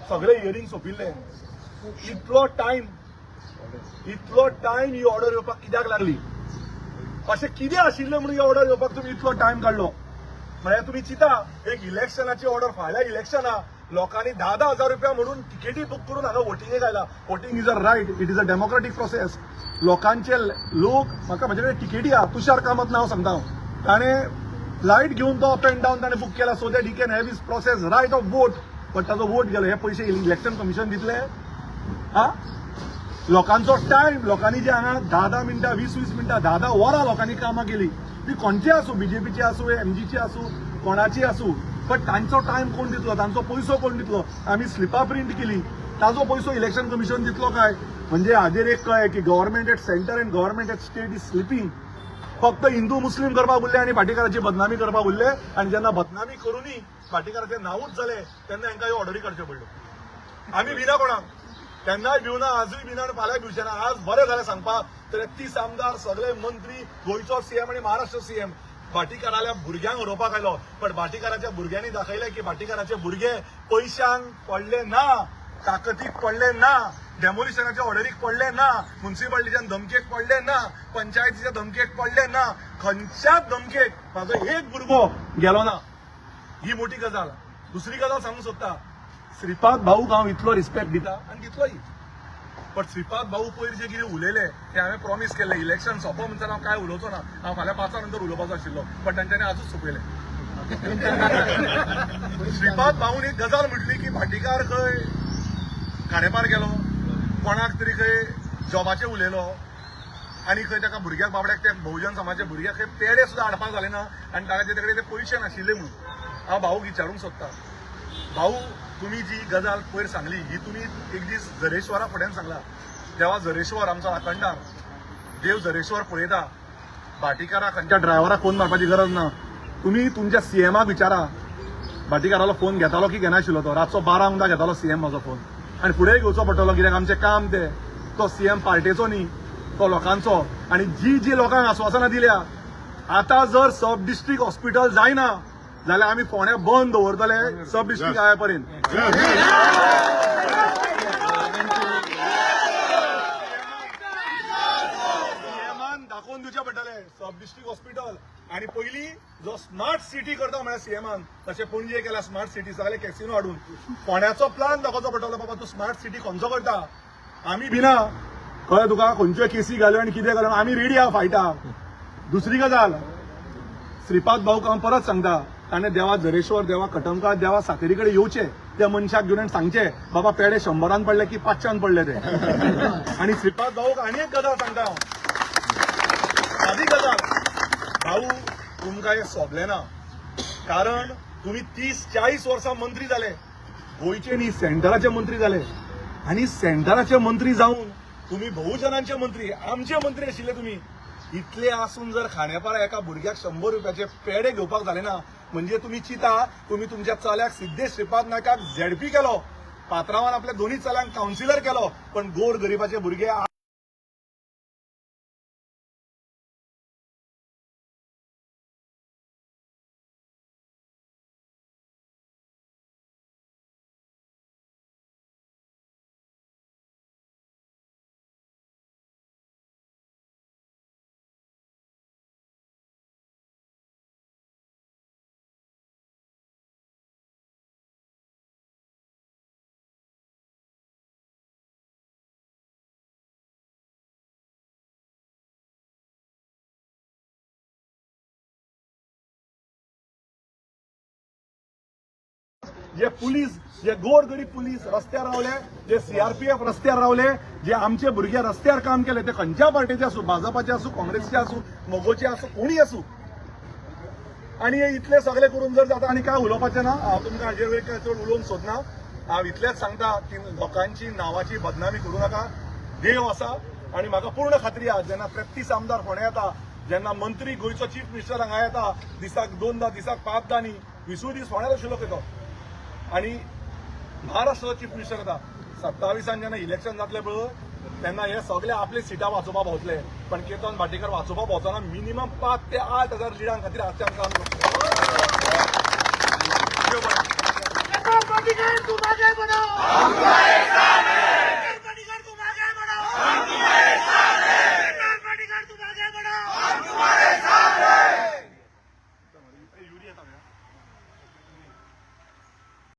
सगळे हियरिंग सोंपिल्ले. इतलो टायम ही ऑर्डर येवपाक कित्याक लागली? अशें कितें आशिल्लें म्हणून ही ऑर्डर येवपाक तुमी इतलो टायम काडलो? म्हळ्यार तुमी चिता एक इलेक्शनाची ऑर्डर फाल्यां इलेक्शना लोकांनी 10,000 रुपया म्हणून तिकेटी बुक करून हांगा वोटिंगेक आयला. Voting is a right, it is a democratic process. लोकांचे लोक म्हाका म्हजे कडेन तिकेटी आहा. तुषार कामत नांव सांगता हांव. ताणें फ्लायट घेवन तो अप एंड डावन ताणें बुक केला so that he can have his process right of vote. But ताजो वोट गेलो. हे पयशे इलेक्शन कमिशन दितले? हा, लोकांचो टायम, लोकांनी जे हांगा 10 मिनटां 20 मिनटां 10 वरां लोकांनी कामां केली. ती खंयची आसूं, बीजेपीची आसूं, एमजीची आसूं, कोणाची आसूं, बट तांचो टायम कोण दितलो? तांचो पयसो कोण दितलो? आमी स्लिपां प्रिंट केली, ताजो पयसो इलेक्शन कमिशन दितलो काय? म्हणजे हाजेर एक कळ्ळें की government at centre and government at state is sleeping. फक्त हिंदू मुस्लीम करपाक उरले आनी भाटीकाराची बदनामी करपाक उरले. आनी जेन्ना बदनामी करूनय भाटीकाराचें नांवूच जालें तेन्ना हांकां ह्यो ऑर्डरी काडच्यो पडल्यो. आमी भिना कोणाक, तेन्नाय भिवना, आजूय भिना आनी फाल्यां भिवचे ना. आज बरें जालें सांगपाक, 33 आमदार, सगळे मंत्री, गोंयचो सीएम आनी महाराष्ट्र सीएम भाटीकाराल्या भुरग्यांक उडोवपाक आयलो. पण भाटीकाराच्या भुरग्यांनी दाखयलें की भाटीकाराचे भुरगे पयशांक पडले ना, ताकतीक पडले ना, डेमोलिशनाच्या ऑर्डरीक पडले ना, म्युन्सिपाल्टीच्या धमकेक पडले ना, पंचायतीच्या धमकेक पडले ना, खंयच्याच धमकेक म्हाजो एक भुरगो गेलो ना. ही मोठी गजाल. दुसरी गजाल सांगूंक सोदता, श्रीपाद भाऊक हांव इतलो रिस्पेक्ट दिता आनी दितलोय. बट श्रीपाद भाऊ पयर जे कितें उलयले ते हांवें प्रॉमिस केल्लें इलेक्शन सोंपो म्हणसर हांव काय उलोवचो ना. हांव फाल्यां 5 नंतर उलोवपाचो आशिल्लो, बट तांच्यांनी आजूच सोंपयलें. श्रीपाद भाऊन एक गजाल म्हटली की भाटीकार खंय खांडेपार गेलो, कोणाक तरी खंय जॉबाचेर उलयलो आनी खंय ताका भुरग्याक बाबड्याक त्या बहुजन समाजाच्या भुरग्याक खंय पेडे सुद्दां हाडपाक जाले ना आनी ताचे कडेन ते पयशे नाशिल्ले म्हणून. हांव भाऊक विचारूंक सोदता, भाऊ तुम्ही जी गजाल पयर सांगली ही तुम्ही एक दीस झरेश्वरा फुड्यान सांगला. जेव्हा झरेश्वर आमचो आखंडार देव झरेश्वर पळयता, भाटीकारा खंयच्या ड्रायव्हराक फोन मारपाची गरज ना. तुम्ही तुमच्या सीएमाक विचारा, भाटीकारालो फोन घेतालो की घेनाशिल्लो तो. रातचो 12 सुद्दां घेतालो सीएम म्हाजो फोन आनी फुडें घेवचो पडटलो, कित्याक आमचें काम ते. तो सीएम पार्टेचो न्ही, तो लोकांचो. आनी जी लोकांक आश्वासनां दिल्या, आतां जर सब डिस्ट्रिक्ट हॉस्पिटल जायना जाल्यार आमी फोंड्या बंद दवरतले सब डिस्ट्रिक्ट आया पर्यंत. सीएमान दाखोवन दिवचे पडटले सब डिस्ट्रिक्ट हॉस्पिटल. आनी पयली जो स्मार्ट सिटी करता म्हळ्यार सीएमान, तशें पणजे केला स्मार्ट सिटी, सगळे कॅसिनो हाडून फोंड्याचो प्लान दाखोवचो पडटलो. बाबा तूं स्मार्ट सिटी खंयचो करता. आमी भिना, कळ्ळें तुका, खंयच्यो केसी घाल्यो आनी कितें घाल्यो, आमी रेडी आहा फायटाक. दुसरी गजाल, श्रीपाद भाऊक हांव परत सांगता, ताणें देवा झरेश्वर, देवा कटमकार, देवा सातेरी कडेन येवचें, त्या मनशाक घेवन आनी सांगचें बाबा पेडे 100 पडले की 500 पडले ते. आनी श्रीपाद भाऊक आनी एक गजाल सांगता हांव, सादी गजाल, भाऊ तुमकां हें सोबलें ना. कारण तुमी 30-40 वर्सां मंत्री जाले, गोंयचे न्ही सेंटराचे मंत्री जाले. आनी सेंटराचे मंत्री जावन तुमी बहुजनांचे मंत्री, आमचे मंत्री आशिल्ले तुमी. इतले आसून जर खांडेपारा एका भुरग्याक 100 रुपयाचे पेडे घेवपाक जाले ना, म्हणजे तुम्ही चिता, तुम्ही तुमच्या चल्याक सिद्धेश श्रीपाद नायकाक झेडपी केलो, पात्रांवान आपल्या दोन्ही चल्यांक कावन्सिलर केलो, पण गोर गरिबाचे भुरगे जे पुलीस, जे गोरगरीब पुलीस रस्त्यार रावले, जे सीआरपीएफ रस्त्यार रावले, जे आमचे भुरगे रस्त्यार काम केले, ते खंयच्या पार्टीचे आसूं, भाजपाचे आसूं, काँग्रेसचे आसूं, मोगोचे आसूं, कोणी आसूं. आनी हे इतले सगळे करून जर जाता आनी काय उलोवपाचें ना. हांव तुमकां हाजेर चड उलोवंक सोदना. हांव इतलेंच सांगता की लोकांची नांवाची बदनामी करूं नाका. देव आसा आनी म्हाका पूर्ण खात्री आहा, जेन्ना 33 आमदार फोंड्या येता, जेन्ना मंत्री गोंयचो चीफ मिनिस्टर हांगा येता, दिसाक 2 दिसाक 5 न्ही, 20 दीस फोंड्यार आशिल्लो खंय तो. आनी महाराष्ट्राचो चीफ मिनिस्टर येता. 27 जेन्ना इलेक्शन जातलें पळय, तेन्ना हे सगळे आपले सिटां वाचोवपाक भोंवतले. पण केतन भाटीकर वाचोवपाक भोंवतना मिनिमम 5 ते 8,000 लिडां खातीर आजचे आमकां काम करता.